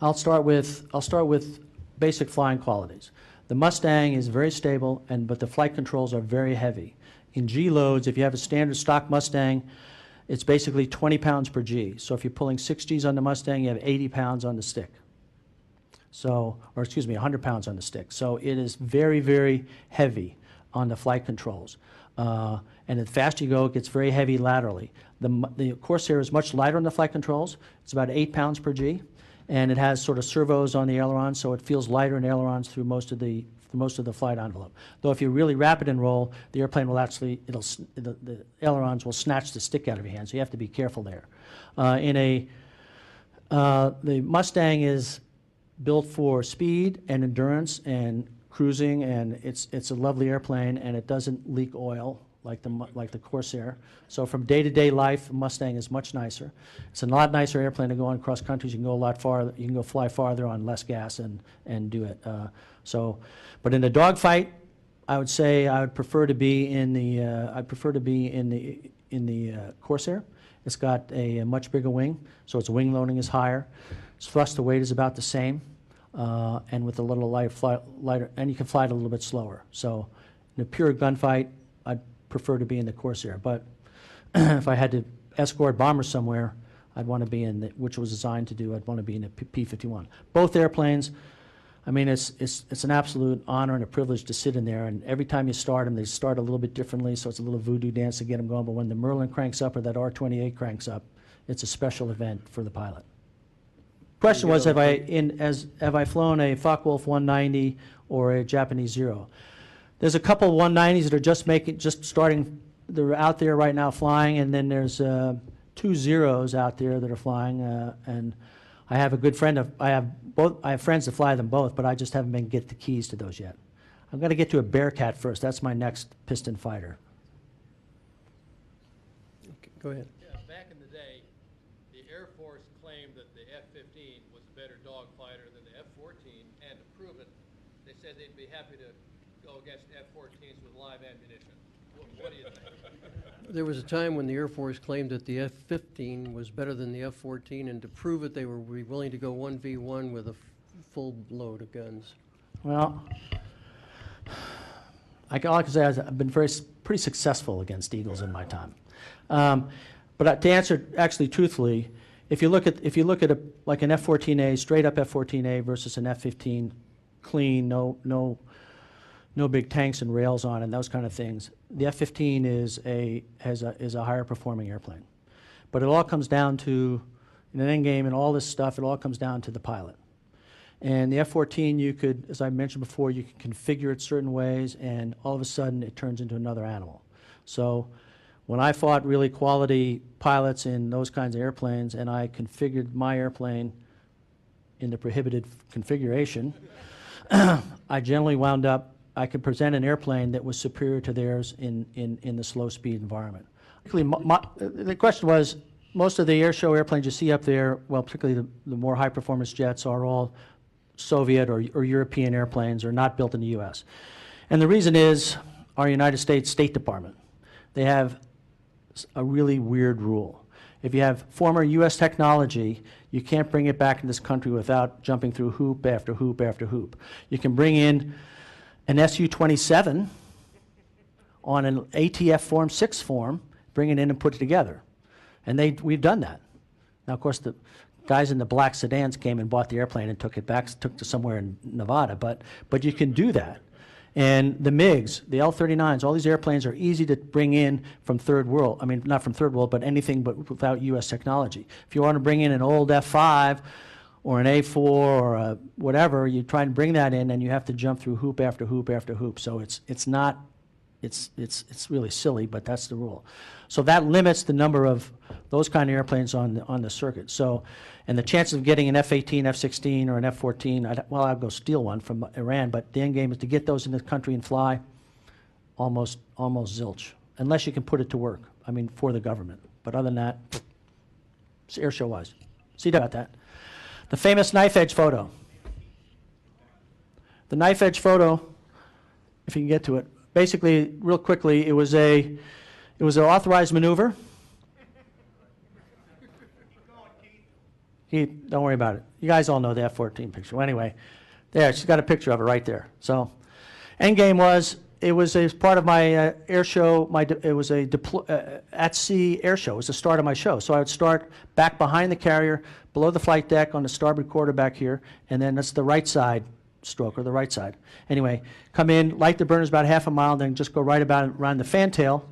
I'll start with basic flying qualities. The Mustang is very stable, but the flight controls are very heavy. In G loads, if you have a standard stock Mustang, it's basically 20 pounds per G. So if you're pulling 6 Gs on the Mustang, you have 80 pounds on the stick. So, or excuse me, 100 pounds on the stick. So it is very, very heavy on the flight controls. And the faster you go, it gets very heavy laterally. The Corsair is much lighter on the flight controls. It's about 8 pounds per G. And it has sort of servos on the ailerons, so it feels lighter in ailerons through most of the flight envelope. Though if you really rapid and roll, the airplane will actually, the ailerons will snatch the stick out of your hand, so you have to be careful there. The Mustang is built for speed and endurance and cruising, and it's a lovely airplane, and it doesn't leak oil like the Corsair. So from day-to-day life, Mustang is much nicer. It's a lot nicer airplane to go on cross countries. You can go a lot farther. You can go fly farther on less gas and do it. But in a dogfight, I would say I would prefer to be in the Corsair. It's got a much bigger wing, so its wing loading is higher. Its thrust to weight is about the same, and with a little lighter, and you can fly it a little bit slower. So in a pure gunfight, I'd prefer to be in the Corsair. But if I had to escort bombers somewhere, I'd want to be in which was designed to do, I'd want to be in the P-51. Both airplanes, I mean, it's an absolute honor and a privilege to sit in there, and every time you start them, they start a little bit differently, so it's a little voodoo dance to get them going, but when the Merlin cranks up or that R-28 cranks up, it's a special event for the pilot. Question was, have I flown a Focke-Wulf 190 or a Japanese Zero? There's a couple 190s that are just starting, they're out there right now flying, and then there's 2 Zeros out there that are flying, and I have a good friend I have friends that fly them both, but I just haven't been get the keys to those yet. I'm going to get to a Bearcat first. That's my next piston fighter. Okay, go ahead. Yeah, back in the day, the Air Force claimed that the F-15 was a better dogfighter than the F-14, and to prove it, they said they'd be happy to go against F-14s with live ammunition. What do you think? There was a time when the Air Force claimed that the F-15 was better than the F-14, and to prove it, they were willing to go 1v1 with a full load of guns. Well, all I can say is I've been pretty successful against Eagles in my time. But to answer actually truthfully, if you look at like an F-14A, straight up F-14A versus an F-15, clean, no big tanks and rails on and those kind of things, the F-15 is a higher performing airplane. But it all comes down to, in an end game and all this stuff, it all comes down to the pilot. And the F-14, you could, as I mentioned before, you can configure it certain ways, and all of a sudden it turns into another animal. So when I fought really quality pilots in those kinds of airplanes, and I configured my airplane in the prohibited configuration, I generally wound up, I could present an airplane that was superior to theirs in the slow speed environment. The question was, most of the air show airplanes you see up there, well, particularly the more high performance jets, are all Soviet or European airplanes, or not built in the US. And the reason is our United States State Department. They have a really weird rule. If you have former US technology, you can't bring it back in this country without jumping through hoop after hoop after hoop. You can bring in an Su-27 on an ATF Form 6 form, bring it in and put it together. And we've done that. Now, of course, the guys in the black sedans came and bought the airplane and took it back, took to somewhere in Nevada, but you can do that. And the MiGs, the L-39s, all these airplanes are easy to bring in from third world. I mean, not from third world, but anything but without US technology. If you want to bring in an old F-5 or an A4 or a whatever, you try and bring that in, and you have to jump through hoop after hoop after hoop. So it's really silly, but that's the rule. So that limits the number of those kind of airplanes on the circuit. So, and the chances of getting an F-18, F-16, or an F-14, well, I'd go steal one from Iran, but the end game is to get those in the country and fly, almost zilch, unless you can put it to work, I mean, for the government. But other than that, it's air show wise. See about that. The famous knife edge photo. The knife edge photo, if you can get to it, basically, real quickly, it was an authorized maneuver. Keith, don't worry about it. You guys all know the F-14 picture. Well, anyway, there, she's got a picture of it right there. So, end game was, it was as part of my air show, it was a at-sea air show. It was the start of my show. So I would start back behind the carrier, below the flight deck on the starboard quarter back here, and then that's the right side stroke, or the right side. Anyway, come in, light the burners about half a mile, then just go right around the fantail.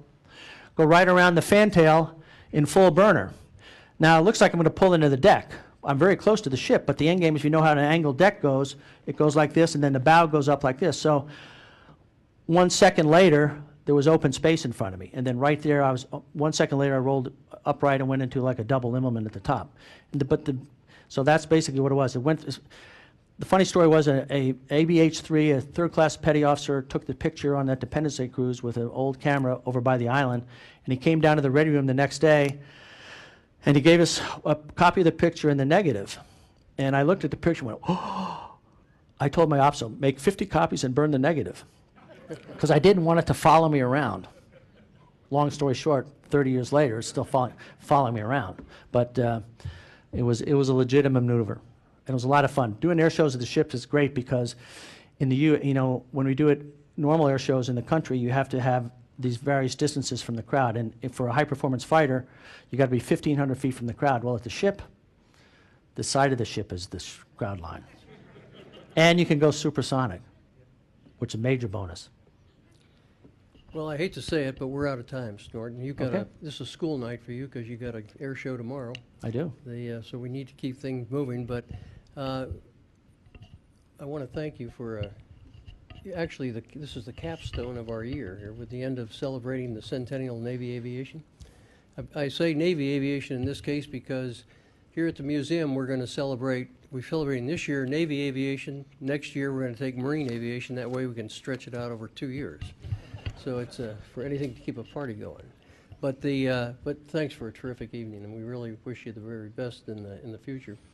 Go right around the fantail in full burner. Now, it looks like I'm going to pull into the deck. I'm very close to the ship, but the end game, if you know how an angled deck goes, it goes like this, and then the bow goes up like this. So 1 second later, there was open space in front of me. And then right there, 1 second later, I rolled upright and went into like a double implement at the top. So that's basically what it was. The funny story was a ABH-3, a third-class petty officer, took the picture on that Independence Day cruise with an old camera over by the island, and he came down to the ready room the next day, and he gave us a copy of the picture and the negative. And I looked at the picture and went, oh. I told my officer, make 50 copies and burn the negative, because I didn't want it to follow me around. Long story short, 30 years later, it's still following me around. But it was a legitimate maneuver. And it was a lot of fun. Doing air shows at the ships is great because in the when we do it, normal air shows in the country, you have to have these various distances from the crowd. And if for a high-performance fighter, you got to be 1,500 feet from the crowd. Well, at the ship, the side of the ship is this crowd line. And you can go supersonic, which is a major bonus. Well, I hate to say it, but we're out of time, Snorton. You've got Okay. this is a school night for you because you got an air show tomorrow. I do. So we need to keep things moving, but I want to thank you for, actually, this is the capstone of our year here with the end of celebrating the centennial Navy aviation. I say Navy aviation in this case because here at the museum we're celebrating this year Navy aviation. Next year we're going to take Marine aviation. That way we can stretch it out over 2 years. So it's for anything to keep a party going. But thanks for a terrific evening, and we really wish you the very best in the future.